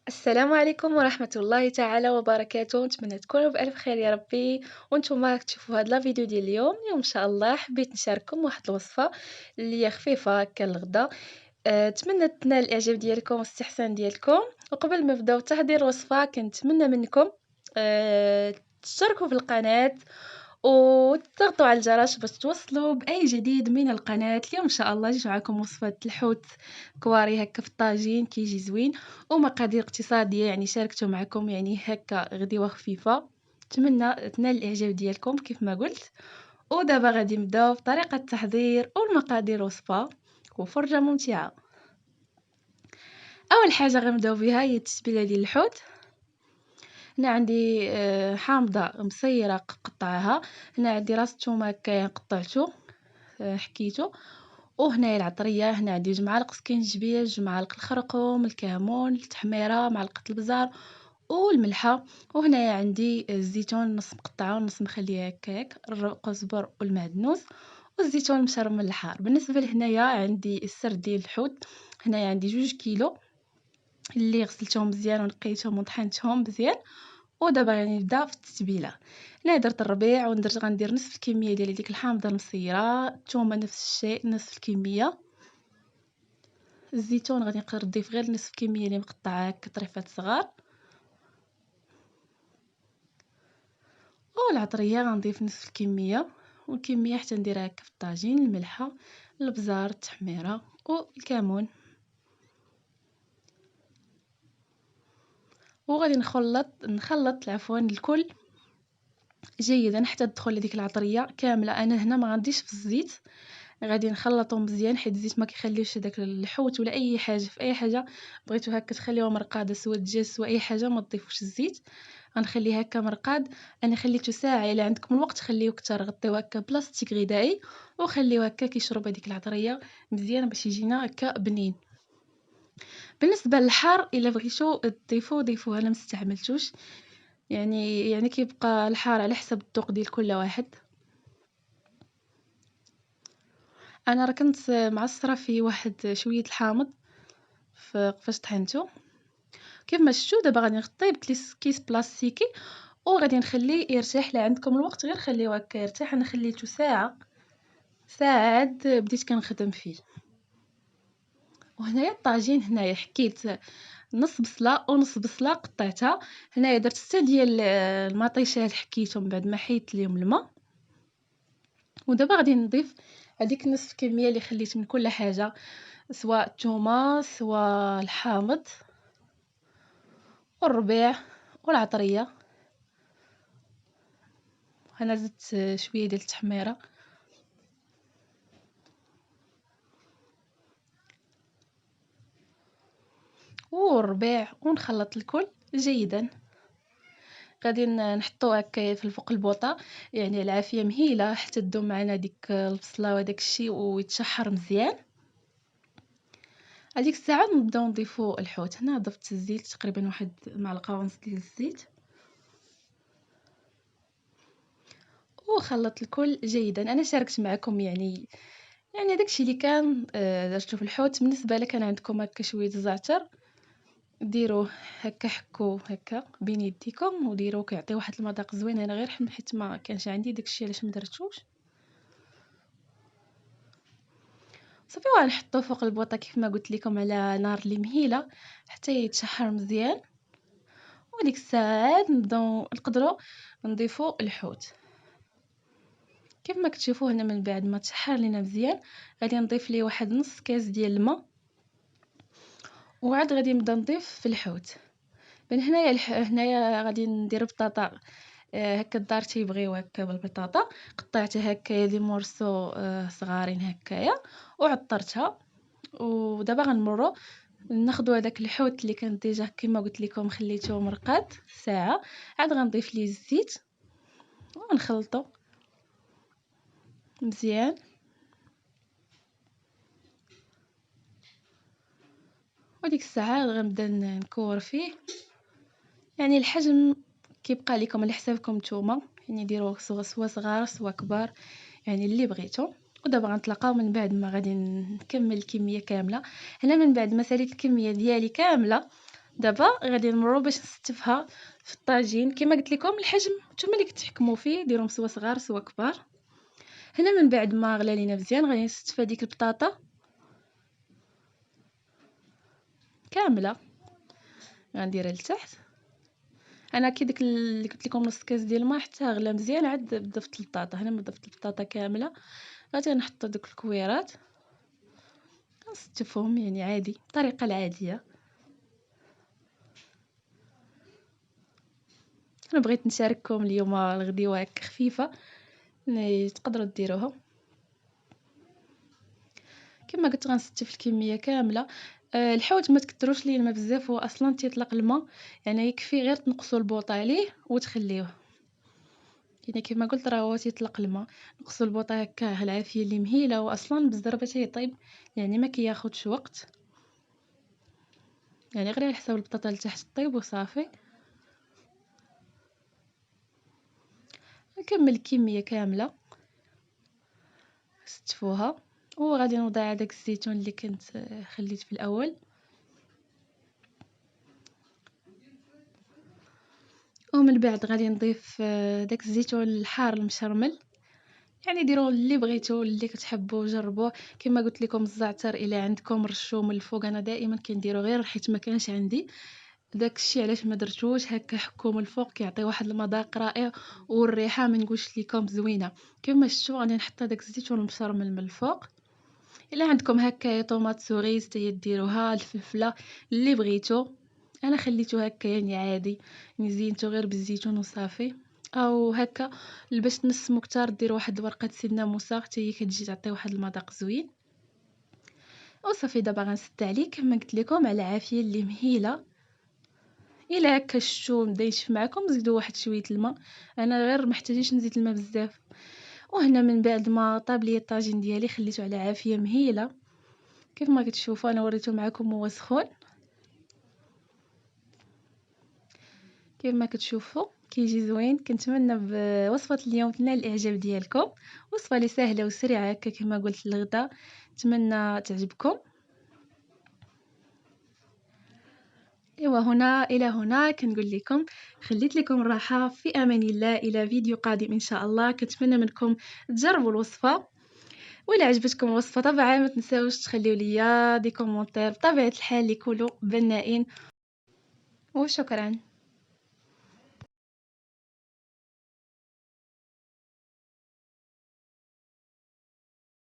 السلام عليكم ورحمة الله تعالى وبركاته، نتمنى تكونوا بألف خير يا ربي. وانتم راك تشوفوا هاد لا فيديو ديال اليوم ان شاء الله حبيت نشارككم واحد الوصفة اللي هي خفيفة هكا للغدا. نتمنى تنال الاعجاب ديالكم والاستحسان ديالكم. وقبل ما نبداو تحضير الوصفة كنتمنى منكم تشتركوا في القناة وتضغطوا على الجرس باش توصلوا باي جديد من القناة. اليوم ان شاء الله جيت معكم وصفة الحوت كواري هكا في الطاجين كيجي زوين ومقادير اقتصادية، يعني شاركته معكم يعني هكا غديوة خفيفة. نتمنى تنال الاعجاب ديالكم كيف ما قلت. ودابا غادي نبداو في طريقة التحضير والمقادير وصفة وفرجة ممتعة. اول حاجة غنبداو بها هي التتبيلة ديال الحوت. هنا عندي حامضة مصيرة قطعها. هنا عندي راس الثومه هكايا قطعته حكيته. وهنايا العطريه، هنا عندي 2 معالق سكينجبير، 2 معالق الخرقوم، الكمون، التحميره، معلقه البزار والملحه. وهنايا عندي الزيتون نص مقطعه ونص مخليه هكاك، القزبر والمعدنوس والزيتون مشرم الحار. بالنسبه لهنايا عندي السرد ديال الحوت. هنايا عندي 2 كيلو اللي غسلتهم مزيان ونقيتهم وطحنتهم مزيان. ودابا غنبدا في التتبيله. هنا درت الربيع غندير نصف الكميه ديال ديك الحامضه المصيره، الثومه نفس الشيء نصف الكميه، الزيتون غادي نقدر نضيف غير نصف الكميه اللي مقطعه هكا طريفات صغار، والعطريه غنضيف نصف الكميه، والكميه حتى نديرها هكا في الطاجين، الملحه، البزار، التحميره والكمون. وغادي نخلط الكل جيدا حتى تدخل لديك العطريه كامله. انا هنا ما غنديش في الزيت، غادي نخلطهم مزيان حيت الزيت ما كيخليوش داك الحوت ولا اي حاجه في اي حاجه بغيتو هكا تخليوها مرقاده، سواء الدجاج سواء اي حاجه ما تضيفوش الزيت. غنخليه هكا مرقاد. انا خليته ساعه، الا عندكم الوقت خليوه اكثر، غطيوه هكا بلاستيك غذائي وخليوه هكا كيشرب هذيك العطريه مزيان باش يجينا هكا بنين. بالنسبه للحار الا بغيتو تضيفوه ضيفوه، انا ما استعملتوش، يعني كيبقى الحار على حسب الذوق ديال كل واحد. انا راه كنت معصره فيه واحد شويه الحامض فاش طحنته. كيف ما شفتوا دابا غادي نغطيه بكيس بلاستيكي وغادي نخليه يرتاح. لا عندكم الوقت غير خليوه هكا يرتاح. انا خليته ساعه عاد بديت كنخدم فيه. وهنايا الطاجين، هنايا حكيت نص بصله ونص بصله قطعتها. هنايا درت 6 ديال المطيشه حكيتهم بعد ما حيدت ليهم الماء. ودابا غادي نضيف هذيك نصف الكميه اللي خليت من كل حاجه، سواء الثومه سواء الحامض والربيع والعطريه. انا زدت شويه ديال التحميره والربيع ونخلط الكل جيدا. غادي نحطوه هكا في فوق البوطه، يعني العافيه مهيله حتى تذوب معنا ديك البصله وداك الشيء ويتشحر مزيان. هذيك الساعه نبداو نضيفو الحوت. هنا ضفت الزيت تقريبا واحد معلقه ونص ديال الزيت وخلط الكل جيدا. انا شاركت معكم يعني داكشي اللي كان درتو في الحوت. بالنسبه لك كان عندكم هكا شويه الزعتر ديروه هكا، حكوه هكا بين يديكم وديروه كيعطي واحد المذاق زوين. انا غير حيت ما كانش عندي داكشي علاش ما درتوش. صافي وغنحطوه فوق البوطه كيف ما قلت لكم على نار اللي مهيله حتى يتشحر مزيان. وديك الساعات نبداو نقدروا نضيفوا الحوت. كيف ما كتشوفوا هنا من بعد ما تشحر لينا مزيان غادي نضيف ليه واحد نص كاس ديال الماء وعاد غادي نبدا نضيف في الحوت. من هنايا هنايا غادي ندير بطاطا هكا الدار تيبغيو هكا بالبطاطا، قطعتها هكايا دي مورسو صغارين هكايا وعطرتها. ودابا غنمروا ناخذوا هذاك الحوت اللي كان ديجا كما قلت لكم خليته مرقاد ساعه. عاد غنضيف ليه الزيت ونخلطو مزيان. وديك الساعه غنبدا نكور فيه، يعني الحجم كيبقى لكم على حسابكم نتوما، يعني ديروه سوا صغار سوا كبار، يعني اللي بغيتو. ودابا غنتلاقاو من بعد ما غادي نكمل الكميه كامله. هنا من بعد ما ساليت الكميه ديالي كامله دابا غادي نمروا باش نستفها في الطاجين. كما قلت لكم الحجم نتوما اللي كتحكموا فيه، ديروهم سوا صغار سوا كبار. هنا من بعد ما غلى لينا مزيان غادي نستفها ديك البطاطا كامله، غنديرها لتحت. انا كي ديك اللي قلت لكم نص كاس ديال الماء حتى غلا مزيان عاد ضفت البطاطا. هنا ما ضفت البطاطا كامله، غادي نحط دوك الكويرات نستفهم يعني عادي الطريقه العاديه. انا بغيت نشارككم اليوم الغديوه هكا خفيفه تقدروا ديروها. كما قلت غنستف الكميه كامله. الحوت ما تكثروش ليه الماء بزاف، هو اصلا تيطلق الماء، يعني يكفي غير تنقصوا البوطه عليه وتخليوه. يعني كما قلت راه هو تيطلق الماء، نقصوا البوطه هكا العافيه اللي مهيله، واصلا بالزربه تيطيب يعني ما كياخذش وقت، يعني غير على حساب البطاطا لتحت طيب وصافي. نكمل الكميه كامله ستفوها، وغادي نوضع داك الزيتون اللي كنت خليت في الاول. ومن بعد غادي نضيف داك الزيتون الحار المشرمل، يعني ديروا اللي بغيتو اللي كتحبوا جربوه. كما قلت لكم الزعتر الى عندكم رشوه من الفوق، انا دائما كنديرو غير حيت ما كانش عندي داكشي علاش ما درتوش هكا. حكو من الفوق كيعطي واحد المذاق رائع، والريحه ما نقولش لكم زوينه. كما شفتوا غادي نحط داك الزيتون المشرمل من الفوق. الا عندكم هكا طوماط سوريز ديروها، الفلفله اللي بغيتو. انا خليته هكا يعني عادي، زينته غير بالزيتون وصافي. او هكا باش تنسمو كتار ديروا واحد ورقه سيناموسا حتى هي كتجي تعطي واحد المذاق زوين. وصافي دابا غنسد عليه كما قلت لكم على عافيه اللي مهيله. الا هكا شفتو بدا ينشف معكم زيدوا واحد شويه الماء، انا غير محتاجينش نزيد الماء بزاف. وهنا من بعد ما طاب لي الطاجين ديالي خليته على عافيه مهيله. كيف ما كتشوفوا انا وريته معكم هو سخون. كيف ما كتشوفوا كيجي زوين. كنتمنى بوصفه اليوم تنال الاعجاب ديالكم. وصفه لي سهله وسريعه هكا كما قلت الغدا، نتمنى تعجبكم. ايوا هنا الى هنا كنقول لكم خليت لكم راحه في امان الله، الى فيديو قادم ان شاء الله. كنتمنى منكم تجربوا الوصفه، وإلا عجبتكم الوصفه طبعا ما تنساوش تخليو ليا دي كومونتير بطبيعه الحال اللي يكونوا بنائين. وشكرا.